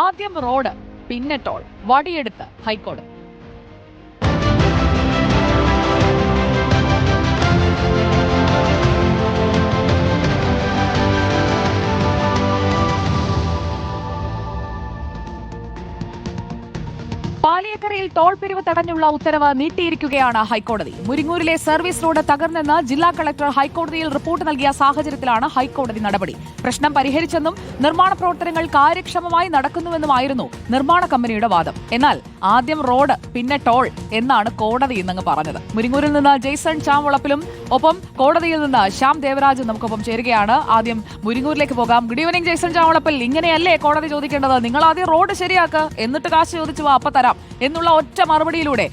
ആദ്യം റോഡ്, പിന്നെ ടോൾ, വടിയെടുത്ത് ഹൈക്കോടതി. പാലിയേക്കരയിൽ ടോൾ പിരിവ് തടഞ്ഞുള്ള ഉത്തരവ് നീട്ടിയിരിക്കുകയാണ് ഹൈക്കോടതി. മുരിങ്ങൂരിലെ സർവീസ് റോഡ് തകർന്നെന്ന് ജില്ലാ കളക്ടർ ഹൈക്കോടതിയിൽ റിപ്പോർട്ട് നൽകിയ സാഹചര്യത്തിലാണ് ഹൈക്കോടതി നടപടി. പ്രശ്നം പരിഹരിച്ചെന്നും നിർമ്മാണ പ്രവർത്തനങ്ങൾ കാര്യക്ഷമമായി നടക്കുന്നുവെന്നുമായിരുന്നു നിർമ്മാണ കമ്പനിയുടെ വാദം. എന്നാൽ ആദ്യം റോഡ്, പിന്നെ ടോൾ എന്നാണ് കോടതി ഇന്നങ്ങ് പറഞ്ഞത്. മുരിങ്ങൂരിൽ നിന്ന് ജെയ്സൺ ചാംവളപ്പിലും ഒപ്പം കോടതിയിൽ നിന്ന് ശ്യാം ദേവരാജും നമുക്കൊപ്പം ചേരുകയാണ്. ആദ്യം മുരിങ്ങൂരിലേക്ക് പോകാം. Good evening Jaison Chamvalappil. ഇങ്ങനെയല്ലേ കോടതി ചോദിക്കേണ്ടത്? നിങ്ങൾ ആദ്യം റോഡ് ശരിയാക്ക്, എന്നിട്ട് കാശ് ചോദിച്ചു വാ, അപ്പൊ തരാം എന്നുള്ള ഒറ്റ മറുപടിയിലൂടെ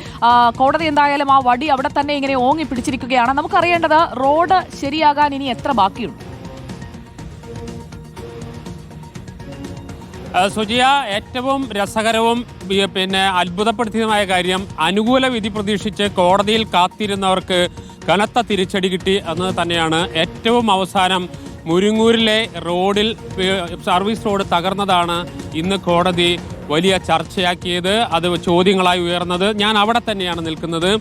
കോടതി എന്തായാലും ആ വടി അവിടെ തന്നെ ഇങ്ങനെ ഓങ്ങി പിടിച്ചിരിക്കുകയാണ്. നമുക്കറിയേണ്ടത് റോഡ് ശരിയാകാൻ ഇനി എത്ര ബാക്കിയുണ്ട്? സുജിയ, ഏറ്റവും രസകരവും അത്ഭുതപ്പെടുത്തിയതുമായ കാര്യം, അനുകൂല വിധി പ്രതീക്ഷിച്ച് കോടതിയിൽ കാത്തിരുന്നവർക്ക് കനത്ത തിരിച്ചടി കിട്ടി എന്ന് തന്നെയാണ്. ഏറ്റവും അവസാനം മുരിങ്ങൂരിലെ റോഡിൽ സർവീസ് റോഡ് തകർന്നതാണ് ഇന്ന് കോടതി വലിയ ചർച്ചയാക്കിയത്, അത് ചോദ്യങ്ങളായി ഉയർന്നത്. ഞാൻ അവിടെ തന്നെയാണ് നിൽക്കുന്നത്.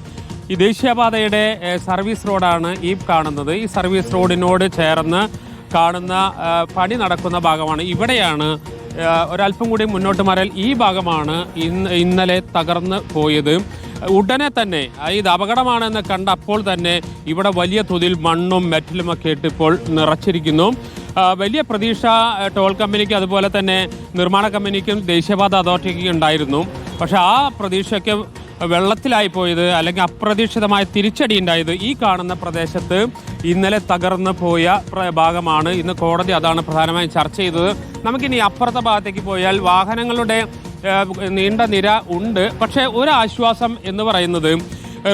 ഈ ദേശീയപാതയുടെ സർവീസ് റോഡാണ് ഈ കാണുന്നത്. ഈ സർവീസ് റോഡിനോട് ചേർന്ന് കാണുന്ന പണി നടക്കുന്ന ഭാഗമാണ്. ഇവിടെയാണ് ഒരല്പം കൂടി മുന്നോട്ട് മാറിയാൽ ഈ ഭാഗമാണ് ഇന്നലെ തകർന്ന് പോയത്. ഉടനെ തന്നെ ഇത് അപകടമാണെന്ന് കണ്ടപ്പോൾ തന്നെ ഇവിടെ വലിയ തോതിൽ മണ്ണും മെറ്റലും ഒക്കെ ഇട്ട് ഇപ്പോൾ നിറച്ചിരിക്കുന്നു. വലിയ പ്രതീക്ഷ ടോൾ കമ്പനിക്ക് അതുപോലെ തന്നെ നിർമ്മാണ കമ്പനിക്കും ദേശീയപാത അതോറിറ്റിക്കും ഉണ്ടായിരുന്നു. പക്ഷെ ആ പ്രതീക്ഷയ്ക്ക് വെള്ളത്തിലായി പോയത്, അല്ലെങ്കിൽ അപ്രതീക്ഷിതമായ തിരിച്ചടി ഉണ്ടായത് ഈ കാണുന്ന പ്രദേശത്ത് ഇന്നലെ തകർന്നു പോയ ഭാഗമാണ്. ഇന്ന് കോടതി അതാണ് പ്രധാനമായും ചർച്ച ചെയ്തത്. നമുക്കിനി അപ്പുറത്തെ ഭാഗത്തേക്ക് പോയാൽ വാഹനങ്ങളുടെ നീണ്ട നിര ഉണ്ട്. പക്ഷേ ഒരു ആശ്വാസം എന്ന് പറയുന്നത്,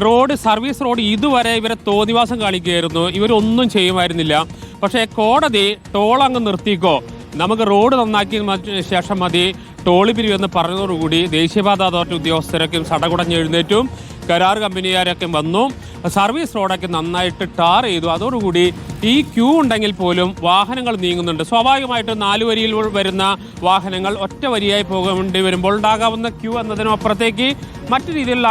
റോഡ്, സർവീസ് റോഡ് ഇതുവരെ ഇവരെ തോന്നിവാസം കാണിക്കുകയായിരുന്നു, ഇവരൊന്നും ചെയ്യുമായിരുന്നില്ല. പക്ഷേ കോടതി ടോൾ അങ്ങ് നിർത്തിക്കോ, നമുക്ക് റോഡ് നന്നാക്കിയ ശേഷം മതി ടോൾ പിരിവെന്ന് പറഞ്ഞതോടുകൂടി ദേശീയപാത അതോറിറ്റി ഉദ്യോഗസ്ഥരൊക്കെ സടകുടഞ്ഞെഴുന്നേറ്റും കരാർ കമ്പനിക്കാരൊക്കെ വന്നു. സർവീസ് റോഡൊക്കെ നന്നായിട്ട് ടാർ ചെയ്തു. അതോടുകൂടി ഈ ക്യൂ ഉണ്ടെങ്കിൽ പോലും വാഹനങ്ങൾ നീങ്ങുന്നുണ്ട്. സ്വാഭാവികമായിട്ടും 4 വരിയിൽ വരുന്ന വാഹനങ്ങൾ ഒറ്റ വരിയായി പോകേണ്ടി വരുമ്പോൾ ഉണ്ടാകാവുന്ന ക്യൂ എന്നതിനും അപ്പുറത്തേക്ക് മറ്റു രീതിയിലുള്ള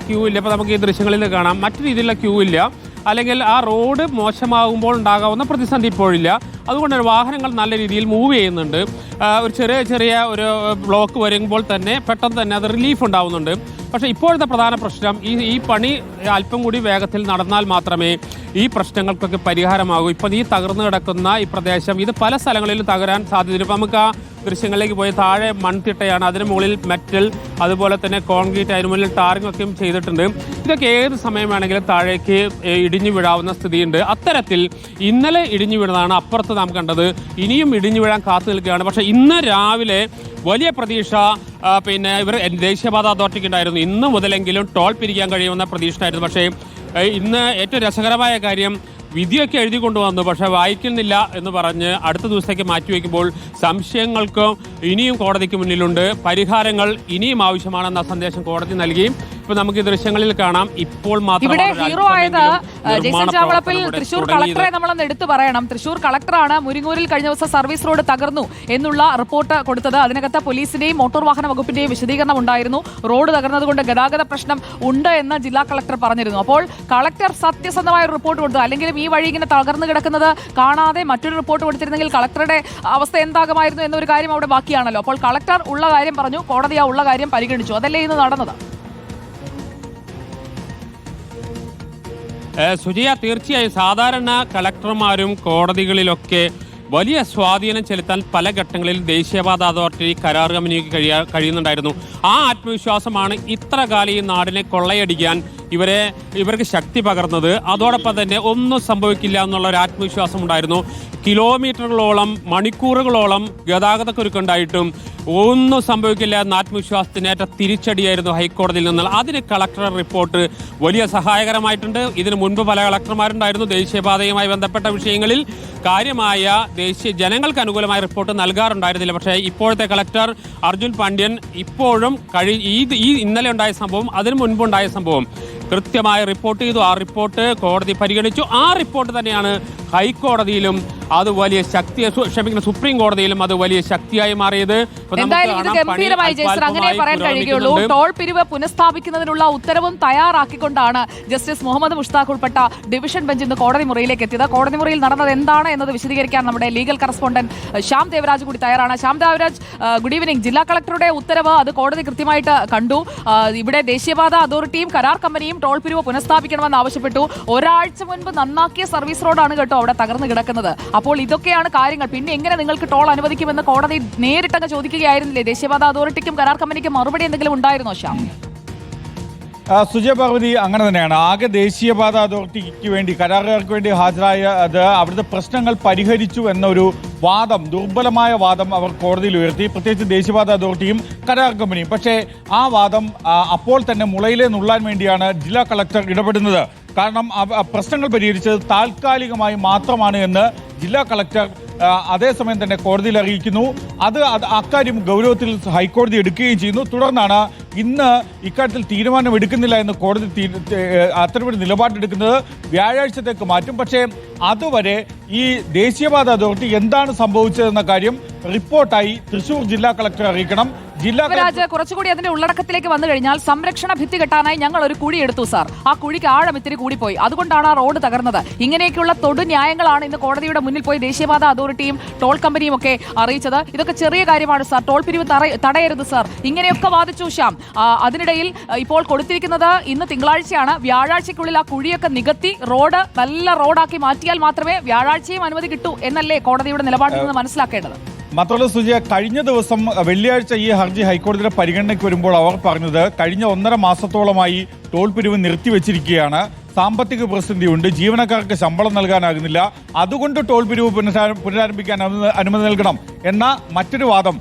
ക്യൂ ഇല്ല. ഇപ്പോൾ നമുക്ക് ഈ ദൃശ്യങ്ങളിൽ കാണാം, മറ്റു രീതിയിലുള്ള ക്യൂ ഇല്ല. അല്ലെങ്കിൽ ആ റോഡ് മോശമാകുമ്പോൾ ഉണ്ടാകാവുന്ന പ്രതിസന്ധി ഇപ്പോഴില്ല. അതുകൊണ്ട് വാഹനങ്ങൾ നല്ല രീതിയിൽ മൂവ് ചെയ്യുന്നുണ്ട്. ഒരു ചെറിയ ഒരു ബ്ലോക്ക് വരുമ്പോൾ തന്നെ പെട്ടെന്ന് തന്നെ അത് റിലീഫ് ഉണ്ടാവുന്നുണ്ട്. പക്ഷേ ഇപ്പോഴത്തെ പ്രധാന പ്രശ്നം, ഈ പണി അല്പം കൂടി വേഗത്തിൽ നടന്നാൽ മാത്രമേ ഈ പ്രശ്നങ്ങൾക്കൊക്കെ പരിഹാരമാകൂ. ഇപ്പം ഈ തകർന്നു കിടക്കുന്ന ഈ പ്രദേശം, ഇത് പല സ്ഥലങ്ങളിലും തകരാൻ സാധ്യതയുണ്ട്. ഇപ്പം നമുക്ക് ആ ദൃശ്യങ്ങളിലേക്ക് പോയി താഴെ മൺതിട്ടയാണ്, അതിന് മുകളിൽ മെറ്റൽ, അതുപോലെ തന്നെ കോൺക്രീറ്റ്, അതിന് മുകളിൽ ടാറിംഗ് ഒക്കെയും ചെയ്തിട്ടുണ്ട്. ഇതൊക്കെ ഏത് സമയം വേണമെങ്കിലും താഴേക്ക് ഇടിഞ്ഞു വീഴാവുന്ന സ്ഥിതിയുണ്ട്. അത്തരത്തിൽ ഇന്നലെ ഇടിഞ്ഞു വീണതാണ്. അപ്പുറത്ത് നാം കണ്ടത് ഇനിയും ഇടിഞ്ഞു വീഴാൻ കാത്തു നിൽക്കുകയാണ്. പക്ഷേ ഇന്ന് രാവിലെ വലിയ പ്രതീക്ഷ ഇവർ ദേശീയപാത അതോറിറ്റിക്ക് ഉണ്ടായിരുന്നു. ഇന്ന് മുതലെങ്കിലും ടോൾ പിരിക്കാൻ കഴിയുമെന്ന പ്രതീക്ഷ ആയിരുന്നു. പക്ഷേ ഇന്ന് ഏറ്റവും രസകരമായ കാര്യം, വിധിയൊക്കെ എഴുതി കൊണ്ടുവന്നു, പക്ഷെ വായിക്കുന്നില്ല എന്ന് പറഞ്ഞ് അടുത്ത ദിവസത്തേക്ക് മാറ്റിവെക്കുമ്പോൾ സംശയങ്ങൾക്ക് ഇനിയും കോടതിക്ക് മുന്നിലുണ്ട്. പരിഹാരങ്ങൾ ഇനിയും ആവശ്യമാണെന്ന സന്ദേശം കോടതി നൽകി. ഇപ്പൊ നമുക്ക് ഈ ദൃശ്യങ്ങളിൽ കാണാം. ഇപ്പോൾ ഇവിടെ ഹീറോ ആയത് ജെയ്സൺ ചാവളപ്പിൽ തൃശൂർ കളക്ടറെ നമ്മളൊന്ന് എടുത്തു പറയണം. തൃശൂർ കളക്ടറാണ് മുരിങ്ങൂരിൽ കഴിഞ്ഞ ദിവസം സർവീസ് റോഡ് തകർന്നു എന്നുള്ള റിപ്പോർട്ട് കൊടുത്തത്. അതിനകത്ത് പോലീസിന്റെയും മോട്ടോർ വാഹന വകുപ്പിന്റെയും വിശദീകരണം ഉണ്ടായിരുന്നു. റോഡ് തകർന്നതുകൊണ്ട് ഗതാഗത പ്രശ്നം ഉണ്ട് എന്ന് ജില്ലാ കളക്ടർ പറഞ്ഞിരുന്നു. അപ്പോൾ കളക്ടർ സത്യസന്ധമായ ഒരു റിപ്പോർട്ട് കൊടുത്തു. അല്ലെങ്കിലും ഈ വഴി ഇങ്ങനെ തകർന്നു കിടക്കുന്നത് കാണാതെ മറ്റൊരു റിപ്പോർട്ട് കൊടുത്തിരുന്നെങ്കിൽ കളക്ടറുടെ അവസ്ഥ എന്താകുമായിരുന്നു എന്നൊരു കാര്യം അവിടെ ബാക്കിയാണല്ലോ. അപ്പോൾ കളക്ടർ ഉള്ള കാര്യം പറഞ്ഞു, കോടതി ആ ഉള്ള കാര്യം പരിഗണിച്ചു. അതല്ലേ ഇന്ന് നടന്നത്? സുജിയ, തീർച്ചയായും സാധാരണ കളക്ടർമാരും കോടതികളിലൊക്കെ വലിയ സ്വാധീനം ചെലുത്താൻ പല ഘട്ടങ്ങളിൽ ദേശീയപാത അതോറിറ്റി, കരാർ കമ്പനിക്ക് കഴിയുന്നുണ്ടായിരുന്നു. ആ ആത്മവിശ്വാസമാണ് ഇത്ര കാലം ഈ നാടിനെ കൊള്ളയടിക്കാൻ ഇവർക്ക് ശക്തി പകർന്നത്. അതോടൊപ്പം തന്നെ ഒന്നും സംഭവിക്കില്ല എന്നുള്ള ഒരു ആത്മവിശ്വാസം ഉണ്ടായിരുന്നു. കിലോമീറ്ററുകളോളം, മണിക്കൂറുകളോളം ഗതാഗതക്കുരുക്കുണ്ടായിട്ടും ഒന്നും സംഭവിക്കില്ല എന്ന ആത്മവിശ്വാസത്തിനേറ്റ തിരിച്ചടിയായിരുന്നു ഹൈക്കോടതിയിൽ നിന്ന്. അതിന് കളക്ടർ റിപ്പോർട്ട് വലിയ സഹായകരമായിട്ടുണ്ട്. ഇതിനു മുൻപ് പല കളക്ടർമാരുണ്ടായിരുന്നു ദേശീയപാതയുമായി ബന്ധപ്പെട്ട വിഷയങ്ങളിൽ കാര്യമായ ജനങ്ങൾക്ക് അനുകൂലമായ റിപ്പോർട്ട് നൽകാറുണ്ടായിരുന്നില്ല. പക്ഷേ ഇപ്പോഴത്തെ കളക്ടർ അർജുൻ പാണ്ഡ്യൻ ഇപ്പോഴും ഇന്നലെ ഉണ്ടായ സംഭവം, അതിനു മുൻപുണ്ടായ സംഭവം കൃത്യമായി റിപ്പോർട്ട് ചെയ്തു. ആ റിപ്പോർട്ട് കോടതി പരിഗണിച്ചു. ആ റിപ്പോർട്ട് തന്നെയാണ് ഹൈക്കോടതിയിലും അത് വലിയ ശക്തി, സുപ്രീം കോടതിയിലും അത് വലിയ ശക്തിയായി മാറിയത്. എന്തായാലും ഇത് ഗംഭീരമായി ജയസർ അങ്ങനെ പറയാൻ കഴിയുകയുള്ളൂ. ടോൾ പിരിവ് പുനഃസ്ഥാപിക്കുന്നതിനുള്ള ഉത്തരവും തയ്യാറാക്കിക്കൊണ്ടാണ് ജസ്റ്റിസ് മുഹമ്മദ് മുഷ്താഖ് ഉൾപ്പെട്ട ഡിവിഷൻ ബെഞ്ച് ഇന്ന് കോടതി മുറിയിലേക്ക് എത്തിയത്. കോടതി മുറിയിൽ നടന്നത് എന്താണ് എന്നത് വിശദീകരിക്കാൻ നമ്മുടെ ലീഗൽ കറസ്പോണ്ടന്റ് ശ്യാം ദേവരാജ് കൂടി തയ്യാറാണ്. Shyam Devaraj, good evening. ജില്ലാ കളക്ടറുടെ ഉത്തരവ് അത് കോടതി കൃത്യമായിട്ട് കണ്ടു. ഇവിടെ ദേശീയപാത അതോറിറ്റിയും കരാർ കമ്പനിയും ടോൾ പിരിവ് പുനഃസ്ഥാപിക്കണമെന്ന് ആവശ്യപ്പെട്ടു. ഒരാഴ്ച മുൻപ് നന്നാക്കിയ സർവീസ് റോഡാണ് കേട്ടോ അവിടെ തകർന്നു കിടക്കുന്നത്. അപ്പോൾ ഇതൊക്കെയാണ് കാര്യങ്ങൾ. പിന്നെ എങ്ങനെ നിങ്ങൾക്ക് ടോൾ അനുവദിക്കുമെന്ന് കോടതി നേരിട്ടങ്ങ് ചോദിക്കുകയായിരുന്നില്ലേ? ദേശീയപാത അതോറിറ്റിക്കും കരാർ കമ്പനിക്കും മറുപടി എന്തെങ്കിലും ഉണ്ടായിരുന്നോ ശ്യാം? സുജയ പാർവതി, അങ്ങനെ തന്നെയാണ്. ആകെ ദേശീയപാത അതോറിറ്റിക്ക് വേണ്ടി, കരാറുകാർക്ക് വേണ്ടി ഹാജരായ അത് അവിടുത്തെ പ്രശ്നങ്ങൾ പരിഹരിച്ചു എന്നൊരു വാദം, ദുർബലമായ വാദം അവർ കോടതിയിൽ ഉയർത്തി, പ്രത്യേകിച്ച് ദേശീയപാത അതോറിറ്റിയും കരാർ കമ്പനിയും. പക്ഷേ ആ വാദം അപ്പോൾ തന്നെ മുളയിലെ നുള്ളാൻ വേണ്ടിയാണ് ജില്ലാ കളക്ടർ ഇടപെടുന്നത്. കാരണം പ്രശ്നങ്ങൾ പരിഹരിച്ചത് താൽക്കാലികമായി മാത്രമാണ് എന്ന് ജില്ലാ കളക്ടർ അതേസമയം തന്നെ കോടതിയിൽ അറിയിക്കുന്നു. അക്കാര്യം ഗൗരവത്തിൽ ഹൈക്കോടതി എടുക്കുകയും ചെയ്യുന്നു. തുടർന്നാണ് ഇന്ന് ഇക്കാര്യത്തിൽ തീരുമാനം എടുക്കുന്നില്ല എന്ന് കോടതി അത്തരമൊരു നിലപാടെടുക്കുന്നത്. വ്യാഴാഴ്ചത്തേക്ക് മാറ്റും. പക്ഷേ അതുവരെ ഈ ദേശീയപാത അതോറിറ്റി എന്താണ് സംഭവിച്ചതെന്ന കാര്യം റിപ്പോർട്ടായി തൃശൂർ ജില്ലാ കളക്ടർ അറിയിക്കണം. കുറച്ചുകൂടി അതിന്റെ ഉള്ളടക്കത്തിലേക്ക് വന്നു കഴിഞ്ഞാൽ, സംരക്ഷണ ഭിത്തി കെട്ടാനായി ഞങ്ങൾ ഒരു കുഴി എടുത്തു സാർ. ആ കുഴിക്ക് ആഴം ഇത്തിരി കൂടിപ്പോയി, അതുകൊണ്ടാണ് ആ റോഡ് തകർന്നത്. ഇങ്ങനെയൊക്കെയുള്ള തൊടു ന്യായങ്ങളാണ് ഇന്ന് കോടതിയുടെ മുന്നിൽ പോയി ദേശീയപാത അതോറിറ്റിയും ടോൾ കമ്പനിയും ഒക്കെ അറിയിച്ചത്. ഇതൊക്കെ ചെറിയ കാര്യമാണ് സാർ, ടോൾ പിരിവ് തടയരുത് സാർ, ഇങ്ങനെയൊക്കെ വാദിച്ചു ശ്യാം. അതിനിടയിൽ ഇപ്പോൾ കൊടുത്തിരിക്കുന്നത് ഇന്ന് തിങ്കളാഴ്ചയാണ്. വ്യാഴാഴ്ചയ്ക്കുള്ളിൽ ആ കുഴിയൊക്കെ നികത്തി റോഡ് നല്ല റോഡാക്കി മാറ്റിയാൽ മാത്രമേ വ്യാഴാഴ്ചയും അനുമതി കിട്ടൂ എന്നല്ലേ കോടതിയുടെ നിലപാടിൽ നിന്ന് മനസ്സിലാക്കേണ്ടത്? മാത്രമല്ല സുജയ, കഴിഞ്ഞ ദിവസം വെള്ളിയാഴ്ച ഈ ഹർജി ഹൈക്കോടതിയുടെ പരിഗണനയ്ക്ക് വരുമ്പോൾ അവർ പറഞ്ഞത് കഴിഞ്ഞ 1.5 മാസത്തോളമായി ടോൾ പിരിവ് നിർത്തിവെച്ചിരിക്കുകയാണ്, സാമ്പത്തിക പ്രതിസന്ധിയുണ്ട്, ജീവനക്കാർക്ക് ശമ്പളം നൽകാനാകുന്നില്ല, അതുകൊണ്ട് ടോൾ പിരിവ് പുനരാരംഭിക്കാൻ അനുമതി നൽകണം എന്ന മറ്റൊരു വാദം,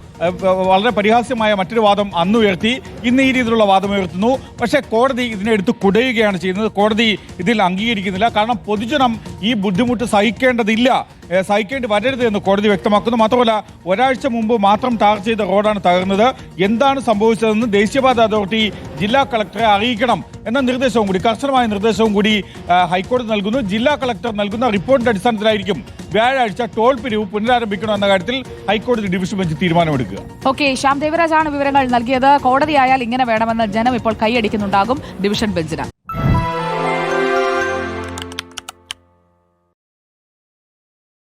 വളരെ പരിഹാസ്യമായ മറ്റൊരു വാദം അന്ന് ഉയർത്തി. ഇന്ന് ഈ രീതിയിലുള്ള വാദം ഉയർത്തുന്നു. പക്ഷേ കോടതി ഇതിനെ എടുത്ത് കുടയുകയാണ് ചെയ്യുന്നത്. കോടതി ഇതിൽ അംഗീകരിക്കുന്നില്ല. കാരണം പൊതുജനം ഈ ബുദ്ധിമുട്ട് സഹിക്കേണ്ടി വരരുത് എന്ന് കോടതി വ്യക്തമാക്കുന്നു. മാത്രമല്ല, ഒരാഴ്ച മുമ്പ് മാത്രം ടാർ ചെയ്ത റോഡാണ് തകർന്നത്. എന്താണ് സംഭവിച്ചതെന്ന് ദേശീയപാത അതോറിറ്റി ജില്ലാ കളക്ടറെ അറിയിക്കണം എന്ന നിർദ്ദേശവും കൂടി, കർശനമായ നിർദ്ദേശവും കൂടി ഹൈക്കോടതി നൽകുന്നു. ജില്ലാ കളക്ടർ നൽകുന്ന റിപ്പോർട്ടിന്റെ അടിസ്ഥാനത്തിലായിരിക്കും വ്യാഴാഴ്ച ടോൾ പിരിവ് പുനരാരംഭിക്കണം എന്ന കാര്യത്തിൽ ഹൈക്കോടതി ഡിവിഷൻ ബെഞ്ച് തീരുമാനമെടുക്കുക. ഓക്കെ, ശ്യാം ദേവരാജാണ് വിവരങ്ങൾ നൽകിയത്. കോടതിയായാൽ ഇങ്ങനെ വേണമെന്ന് ജനം ഇപ്പോൾ കൈയടിക്കുന്നുണ്ടാകും ഡിവിഷൻ ബെഞ്ചിന്.